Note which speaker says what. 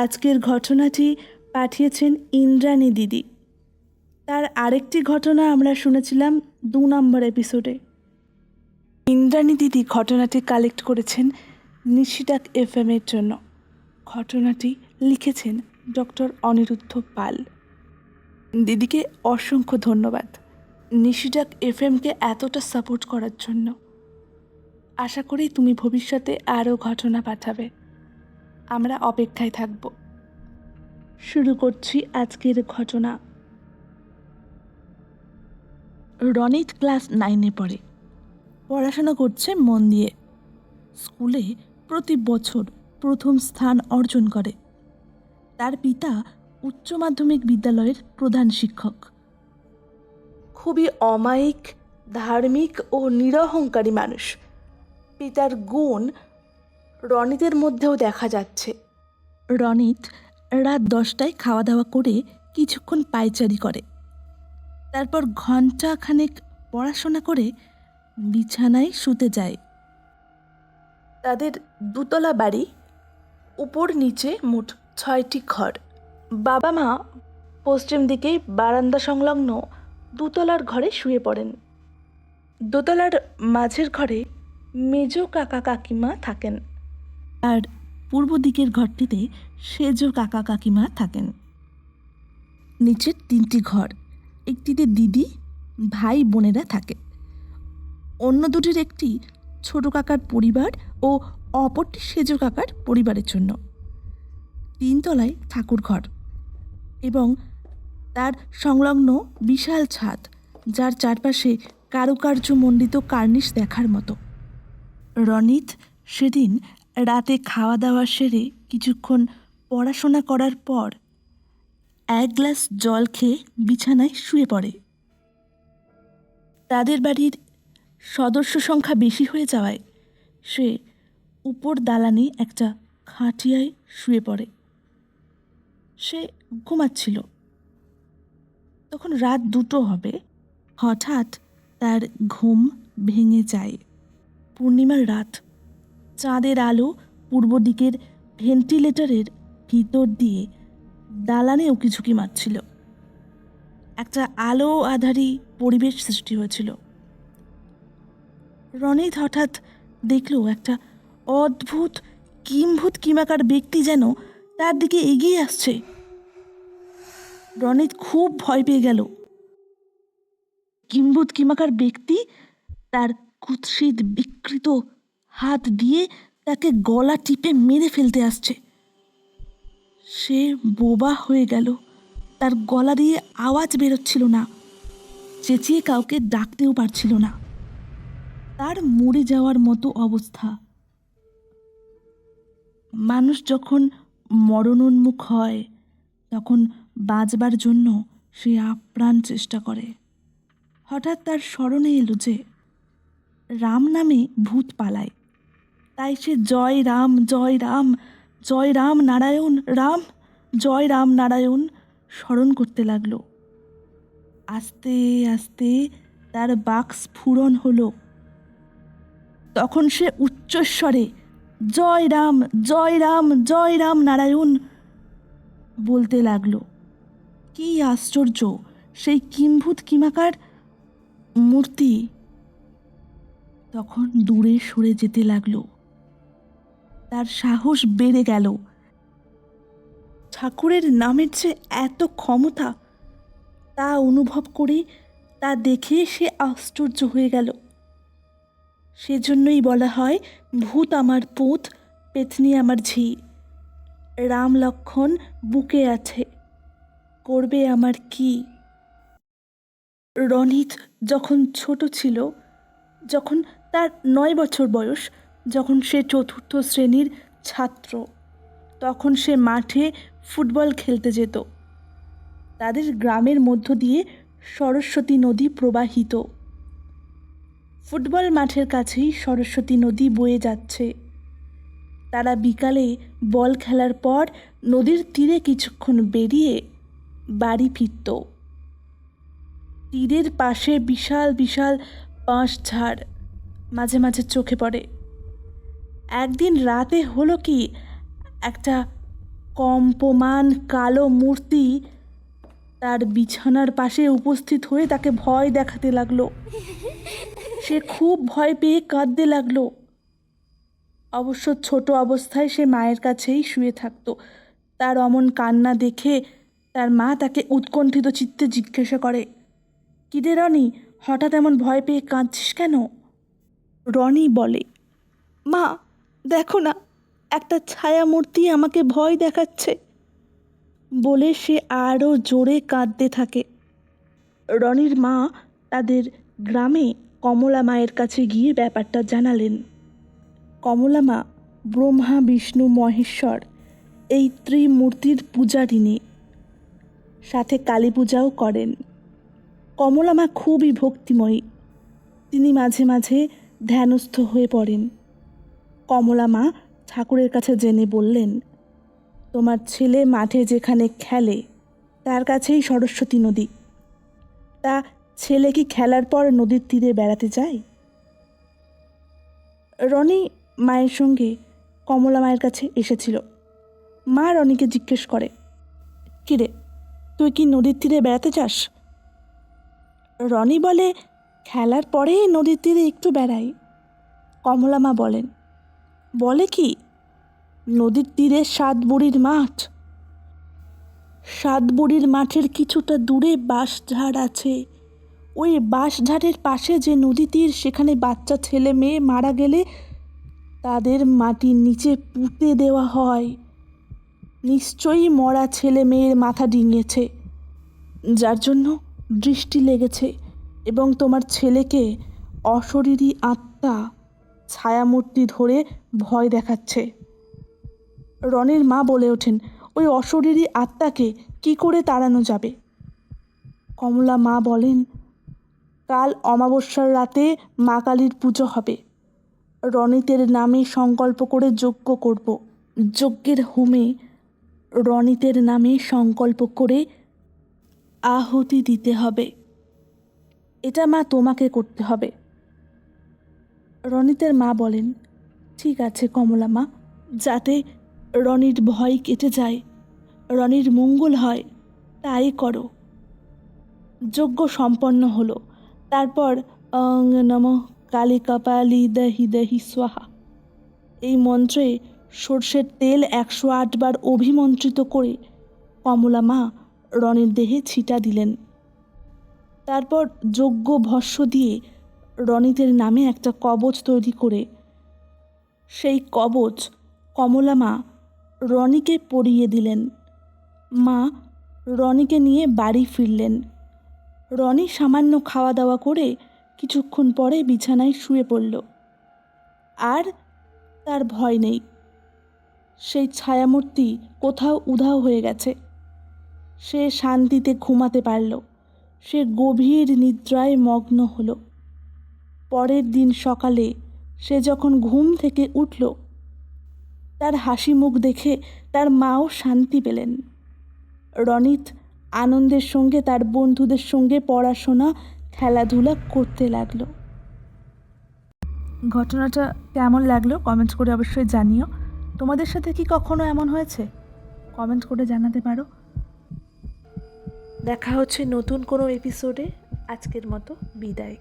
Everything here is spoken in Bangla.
Speaker 1: আজকের ঘটনাটি পাঠিয়েছেন ইন্দ্রাণী দিদি। তার আরেকটি ঘটনা আমরা শুনেছিলাম 2 নম্বর এপিসোডে। ইন্দ্রাণী দিদি ঘটনাটি কালেক্ট করেছেন নিশিডাক FM এর জন্য। ঘটনাটি লিখেছেন ডক্টর অনিরুদ্ধ পাল। দিদিকে অসংখ্য ধন্যবাদ নিশিডাক FMকে এতটা সাপোর্ট করার জন্য। আশা করি তুমি ভবিষ্যতে আরও ঘটনা পাঠাবে, আমরা অপেক্ষায় থাকব। শুরু করছি আজকের ঘটনা। রনিত ক্লাস 9-এ পড়ে, পড়াশোনা করছে মন দিয়ে। স্কুলে প্রতি বছর প্রথম স্থান অর্জন করে। তার পিতা উচ্চ মাধ্যমিক বিদ্যালয়ের প্রধান শিক্ষক। খুবই অমায়িক, ধার্মিক ও নিরহংকারী মানুষ। পিতার গুণ রনিতের মধ্যেও দেখা যাচ্ছে। রনিত রাত 10টায় খাওয়া দাওয়া করে কিছুক্ষণ পায়চারি করে, তারপর ঘণ্টাখানেক পড়াশোনা করে বিছানায় শুতে যায়। তাদের 2তলা বাড়ি, উপর নিচে মোট 6টি ঘর। বাবা মা পশ্চিম দিকেই বারান্দা সংলগ্ন 2তলার ঘরে শুয়ে পড়েন। 2তলার মাঝের ঘরে মেজ কাকা কাকিমা থাকেন, আর পূর্ব দিকের ঘরটিতে সেজ কাকা কাকিমা থাকেন। নিচের 3টি ঘর, একটিতে দিদি ভাই বোনেরা থাকে, অন্য দুটির একটি ছোট কাকার পরিবার ও অপরটি সেজ কাকার পরিবারের জন্য। 3তলায় ঠাকুর ঘর এবং তার সংলগ্ন বিশাল ছাদ, যার চারপাশে কারুকার্যমণ্ডিত কার্নিশ দেখার মতো। রনিত সেদিন রাতে খাওয়া দাওয়া সেরে কিছুক্ষণ পড়াশোনা করার পর 1 গ্লাস জল খেয়ে বিছানায় শুয়ে পড়ে। তাদের বাড়ির সদস্য সংখ্যা বেশি হয়ে যাওয়ায় সে উপর দালানে একটা খাটিয়ায় শুয়ে পড়ে। সে ঘুমাচ্ছিল। তখন রাত 2টো হবে। হঠাৎ তার ঘুম ভেঙে যায়। পূর্ণিমার রাত, চাঁদের আলো পূর্ব দিকের ভেন্টিলেটরের ভিতর দিয়ে দালানে উকিঝুঁকি মারছিল। একটা আলো আধারি পরিবেশ সৃষ্টি হয়েছিল। রনিত হঠাৎ দেখল একটা অদ্ভুত কিম্ভূত কিমাকার ব্যক্তি যেন তার দিকে এগিয়ে আসছে। রনিত খুব ভয় পেয়ে গেল। কিম্ভূত কিমাকার ব্যক্তি তার কুৎসিত বিকৃত হাত দিয়ে তাকে গলা টিপে মেরে ফেলতে আসছে। সে বোবা হয়ে গেল। তার গলা দিয়ে আওয়াজ বেরোচ্ছিল না, চেঁচিয়ে কাউকে ডাকতেও পারছিল না। তার মরে যাওয়ার মতো অবস্থা। মানুষ যখন মরণোন্মুখ হয় তখন বাঁচবার জন্য সে আপ্রাণ চেষ্টা করে। হঠাৎ তার স্মরণে এলো যে রাম নামে ভূত পালায়। তাই সে জয় রাম জয় রাম, জয় রাম নারায়ণ রাম, জয় রাম নারায়ণ স্মরণ করতে লাগলো। আস্তে আস্তে তার বাক স্ফুরণ হলো। তখন সে উচ্চস্বরে জয় রাম জয় রাম জয় রাম নারায়ণ বলতে লাগলো। কি আশ্চর্য! সেই কিম্ভূত কিমাকার মূর্তি তখন দূরে সরে যেতে লাগলো। তার সাহস বেড়ে গেল। ঠাকুরের নামের যে এত ক্ষমতা তা অনুভব করে, তা দেখে সে আশ্চর্য হয়ে গেল। সেজন্যই বলা হয়, ভূত আমার পুঁত, পেতনি আমার ঝি। রাম লক্ষ্মণ বুকে আছে, করবে আমার কি? রনিত যখন ছোট ছিল, যখন তার 9 বছর বয়স, যখন সে 4র্থ শ্রেণীর ছাত্র, তখন সে মাঠে ফুটবল খেলতে যেত। তাদের গ্রামের মধ্য দিয়ে সরস্বতী নদী প্রবাহিত। ফুটবল মাঠের কাছেই সরস্বতী নদী বয়ে যাচ্ছে। তারা বিকালে বল খেলার পর নদীর তীরে কিছুক্ষণ বেরিয়ে বাড়ি ফিরত। তীরের পাশে বিশাল বিশাল বাঁশ ঝাড় মাঝে মাঝে চোখে পড়ে। একদিন রাতে হলো কি, একটা কম্পমান কালো মূর্তি তার বিছানার পাশে উপস্থিত হয়ে তাকে ভয় দেখাতে লাগলো। সে খুব ভয় পেয়ে কাঁদতে লাগলো। অবশ্য ছোট অবস্থায় সে মায়ের কাছেই শুয়ে থাকতো। তার অমন কান্না দেখে তার মা তাকে উৎকণ্ঠিত চিত্তে জিজ্ঞাসা করে, "কি রে রনি, হঠাৎ এমন ভয় পেয়ে কাঁদছিস কেন?" রনি বলে, "মা, দেখো না, একটা ছায়া মূর্তি আমাকে ভয় দেখাচ্ছে।" বলে সে আরও জোরে কাঁদতে থাকে। রনির মা তাদের গ্রামে কমলা মায়ের কাছে গিয়ে ব্যাপারটা জানালেন। কমলা মা ব্রহ্মা বিষ্ণু মহেশ্বর এই ত্রিমূর্তির পূজারিণী, সাথে কালী পূজাও করেন। কমলা মা খুবই ভক্তিময়ী। তিনি মাঝে মাঝে ধ্যানস্থ হয়ে পড়েন। কমলা মা ঠাকুরের কাছে জেনে বললেন, "তোমার ছেলে মাঠে যেখানে খেলে তার কাছেই সরস্বতী নদী। তা ছেলে কি খেলার পর নদীর তীরে বেড়াতে যায়?" রনি মায়ের সঙ্গে কমলা মায়ের কাছে এসেছিল। মা রনিকে জিজ্ঞেস করে, "কিরে, তুই কি নদীর তীরে বেড়াতে যাস?" রনি বলে, "খেলার পরেই নদীর তীরে একটু বেড়াই।" কমলা মা বলেন, "বলে কি, নদীর তীরে 7 বুড়ির মাঠ। 7 বুড়ির মাঠের কিছুটা দূরে বাঁশঝাড় আছে। ওই বাঁশঝাড়ের পাশে যে নদী তীর, সেখানে বাচ্চা ছেলে মেয়ে মারা গেলে তাদের মাটির নিচে পুঁতে দেওয়া হয়। নিশ্চয়ই মরা ছেলে মেয়ের মাথা ডিঙিয়েছে, যার জন্য দৃষ্টি লেগেছে, এবং তোমার ছেলেকে অশরীরী আত্মা ছায়ামূর্তি ধরে ভয় দেখাচ্ছে।" রনির মা বলে ওঠেন, "ওই অশরীরী আত্মাকে কি করে তাড়ানো যাবে?" কমলা মা বলেন, "কাল অমাবস্যার রাতে মা কালীর পুজো হবে। রনিতের নামে সংকল্প করে যজ্ঞ করব। যজ্ঞের হোমে রনিতের নামে সংকল্প করে আহুতি দিতে হবে। এটা মা তোমাকে করতে হবে।" রনিতের মা বলেন, "ঠিক আছে কমলা মা, যাতে রনির ভয় কেটে যায়, রনির মঙ্গল হয়, তাই করো।" যজ্ঞ সম্পন্ন হলো। তারপর অং নমঃ কালী কপালি দহি দহি স্বাহা এই মন্ত্রে সর্ষের তেল 108 বার অভিমন্ত্রিত করে কমলা মা রনির দেহে ছিটা দিলেন। তারপর যজ্ঞ ভস্য দিয়ে রনিতের নামে একটা কবচ তৈরি করে সেই কবচ কমলা মা রনিকে পরিয়ে দিলেন। মা রনিকে নিয়ে বাড়ি ফিরলেন। রনি সামান্য খাওয়া দাওয়া করে কিছুক্ষণ পরে বিছানায় শুয়ে পড়ল। আর তার ভয় নেই। সেই ছায়ামূর্তি কোথাও উধাও হয়ে গেছে। সে শান্তিতে ঘুমাতে পারল। সে গভীর নিদ্রায় মগ্ন হল। পরের দিন সকালে সে যখন ঘুম থেকে উঠল, তার হাসি মুখ দেখে তার মাও শান্তি পেলেন। রনিত আনন্দের সঙ্গে তার বন্ধুদের সঙ্গে পড়াশোনা খেলাধুলা করতে লাগলো। ঘটনাটা কেমন লাগলো কমেন্ট করে অবশ্যই জানিও। তোমাদের সাথে কি কখনো এমন হয়েছে? কমেন্ট করে জানাতে পারো। দেখা হচ্ছে নতুন কোনো এপিসোডে। আজকের মতো বিদায়।